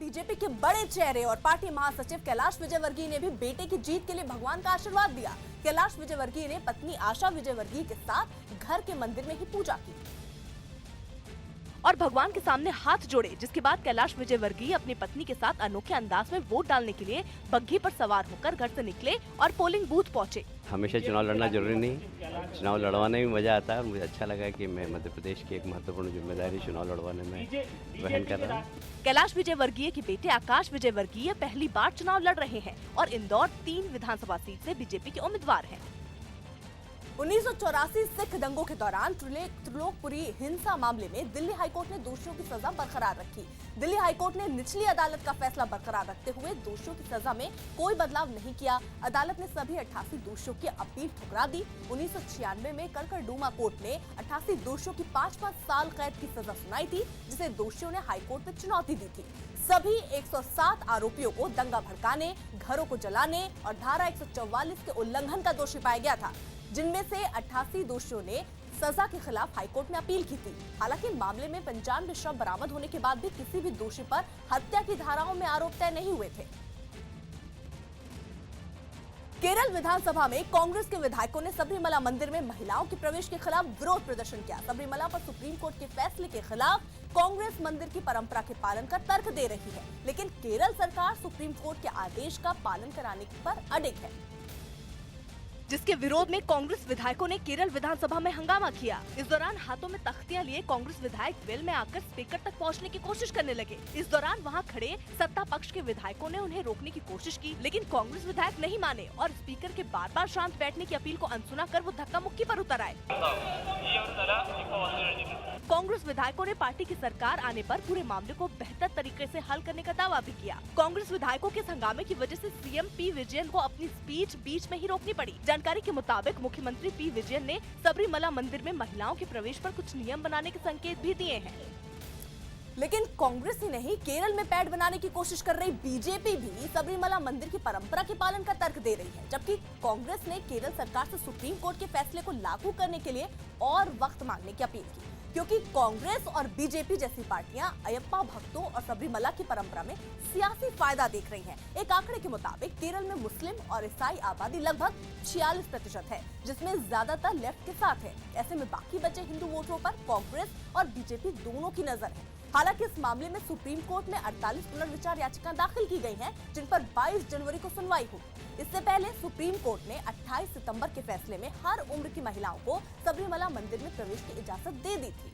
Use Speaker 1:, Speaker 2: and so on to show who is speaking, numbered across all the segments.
Speaker 1: BJP के बड़े चेहरे और पार्टी महासचिव कैलाश विजयवर्गीय ने भी बेटे की जीत के लिए भगवान का आशीर्वाद दिया। कैलाश विजयवर्गीय ने पत्नी आशा विजयवर्गीय के साथ घर के मंदिर में ही पूजा की और भगवान के सामने हाथ जोड़े, जिसके बाद कैलाश विजयवर्गीय अपनी पत्नी के साथ अनोखे अंदाज में वोट डालने के लिए बग्घी पर सवार होकर घर से निकले और पोलिंग बूथ पहुंचे।
Speaker 2: हमेशा चुनाव लड़ना जरूरी नहीं, चुनाव लड़वाने में मजा आता है। मुझे अच्छा लगा कि मैं मध्य प्रदेश की एक महत्वपूर्ण जिम्मेदारी चुनाव लड़वाने में वहन कर रहा हूँ।
Speaker 1: कैलाश विजयवर्गीय के बेटे आकाश विजयवर्गीय पहली बार चुनाव लड़ रहे हैं और इंदौर 3 विधानसभा सीट से बीजेपी के उम्मीदवार हैं। 1984 सिख दंगों के दौरान त्रिलोकपुरी हिंसा मामले में दिल्ली हाईकोर्ट ने दोषियों की सजा बरकरार रखी। दिल्ली हाईकोर्ट ने निचली अदालत का फैसला बरकरार रखते हुए दोषियों की सजा में कोई बदलाव नहीं किया। अदालत ने सभी 88 दोषियों की अपील ठुकरा दी। 1996 में करकरडूमा कोर्ट ने 88 दोषियों की 5-5 साल कैद की सजा सुनाई थी, जिसे दोषियों ने हाईकोर्ट में चुनौती दी थी। सभी 107 आरोपियों को दंगा भड़काने, घरों को जलाने और धारा 144 के उल्लंघन का दोषी पाया गया था, जिनमें से 88 दोषियों ने सजा के खिलाफ हाईकोर्ट में अपील की थी। हालांकि मामले में 95 शव बरामद होने के बाद भी किसी भी दोषी पर हत्या की धाराओं में आरोप तय नहीं हुए थे। केरल विधानसभा में कांग्रेस के विधायकों ने सबरीमला मंदिर में महिलाओं के प्रवेश के खिलाफ विरोध प्रदर्शन किया। सबरीमला पर सुप्रीम कोर्ट के फैसले के खिलाफ कांग्रेस मंदिर की परंपरा के पालन का तर्क दे रही है, लेकिन केरल सरकार सुप्रीम कोर्ट के आदेश का पालन कराने पर अडिग है, जिसके विरोध में कांग्रेस विधायकों ने केरल विधानसभा में हंगामा किया। इस दौरान हाथों में तख्तियां लिए कांग्रेस विधायक वेल में आकर स्पीकर तक पहुंचने की कोशिश करने लगे। इस दौरान वहां खड़े सत्ता पक्ष के विधायकों ने उन्हें रोकने की कोशिश की, लेकिन कांग्रेस विधायक नहीं माने और स्पीकर के बार-बार शांत बैठने की अपील को अनसुना कर वो धक्का मुक्की पर उतर आए। कांग्रेस विधायकों ने पार्टी की सरकार आने पर पूरे मामले को बेहतर तरीके से हल करने का दावा भी किया। कांग्रेस विधायकों के हंगामे की वजह से सीएम पी विजयन को अपनी स्पीच बीच में ही रोकनी पड़ी। जानकारी के मुताबिक मुख्यमंत्री पी विजयन ने सबरीमला मंदिर में महिलाओं के प्रवेश पर कुछ नियम बनाने के संकेत भी दिए हैं, लेकिन कांग्रेस ही नहीं, केरल में पैड बनाने की कोशिश कर रही बीजेपी भी सबरीमला मंदिर की परंपरा के पालन का तर्क दे रही है। जबकि कांग्रेस ने केरल सरकार से सुप्रीम कोर्ट के फैसले को लागू करने के लिए और वक्त मांगने की अपील की, क्योंकि कांग्रेस और बीजेपी जैसी पार्टियां अयप्पा भक्तों और सबरीमला की परंपरा में सियासी फायदा देख रही हैं। एक आंकड़े के मुताबिक केरल में मुस्लिम और ईसाई आबादी लगभग 46% है, जिसमें ज्यादातर लेफ्ट के साथ है। ऐसे में बाकी बचे हिंदू वोटरों पर कांग्रेस और बीजेपी दोनों की नजर है। हालांकि इस मामले में सुप्रीम कोर्ट में 48 पुनर्विचार याचिकाएं दाखिल की गई हैं, जिन पर 22 जनवरी को सुनवाई हुई। इससे पहले सुप्रीम कोर्ट ने 28 सितंबर के फैसले में हर उम्र की महिलाओं को सबरीमला मंदिर में प्रवेश की इजाजत दे दी थी।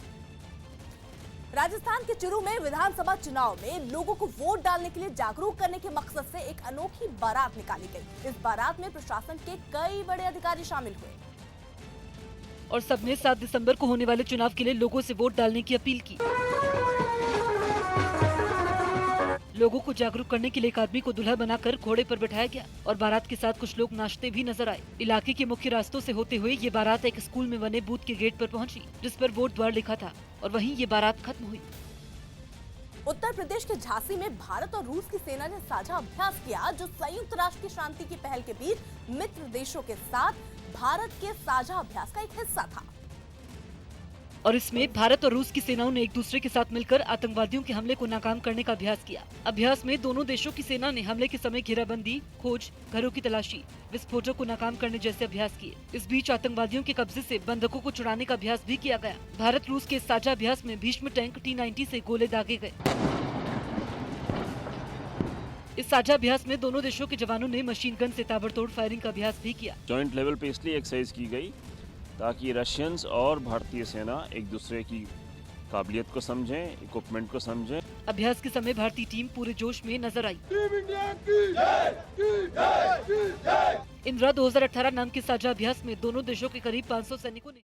Speaker 1: राजस्थान के चुरू में विधानसभा चुनाव में लोगों को वोट डालने के लिए जागरूक करने के मकसद से एक अनोखी बारात निकाली गई। इस बारात में प्रशासन के कई बड़े अधिकारी शामिल हुए
Speaker 3: और सबने 7 दिसंबर को होने वाले चुनाव के लिए लोगों से वोट डालने की अपील की। लोगों को जागरूक करने के लिए एक आदमी को दुल्हा बनाकर घोड़े पर बिठाया गया और बारात के साथ कुछ लोग नाचते भी नजर आए। इलाके के मुख्य रास्तों से होते हुए ये बारात एक स्कूल में बने बूथ के गेट पर पहुंची, जिस पर वोट द्वार लिखा था, और वहीं ये बारात खत्म हुई।
Speaker 1: उत्तर प्रदेश के झांसी में भारत और रूस की सेना ने साझा अभ्यास किया, जो संयुक्त राष्ट्र की शांति की पहल के बीच मित्र देशों के साथ भारत के साझा अभ्यास का एक हिस्सा था।
Speaker 3: और इसमें भारत और रूस की सेनाओं ने एक दूसरे के साथ मिलकर आतंकवादियों के हमले को नाकाम करने का अभ्यास किया। अभ्यास में दोनों देशों की सेना ने हमले के समय घेराबंदी, खोज, घरों की तलाशी, विस्फोटों को नाकाम करने जैसे अभ्यास किए। इस बीच आतंकवादियों के कब्जे से बंधकों को छुड़ाने का अभ्यास भी किया गया। भारत रूस के साझा अभ्यास में भीष्म टैंक T-90 से गोले दागे गए। इस साझा अभ्यास में दोनों देशों के जवानों ने मशीन गन से ताबड़तोड़ फायरिंग का अभ्यास भी किया।
Speaker 4: जॉइंट लेवल पे इसलिए एक्सरसाइज की गई ताकि रशियंस और भारतीय सेना एक दूसरे की काबिलियत को समझें, इक्विपमेंट को समझें।
Speaker 3: अभ्यास के समय भारतीय टीम पूरे जोश में नजर आई। इंदिरा 2018 नाम के साझा अभ्यास में दोनों देशों के करीब 500 सैनिकों ने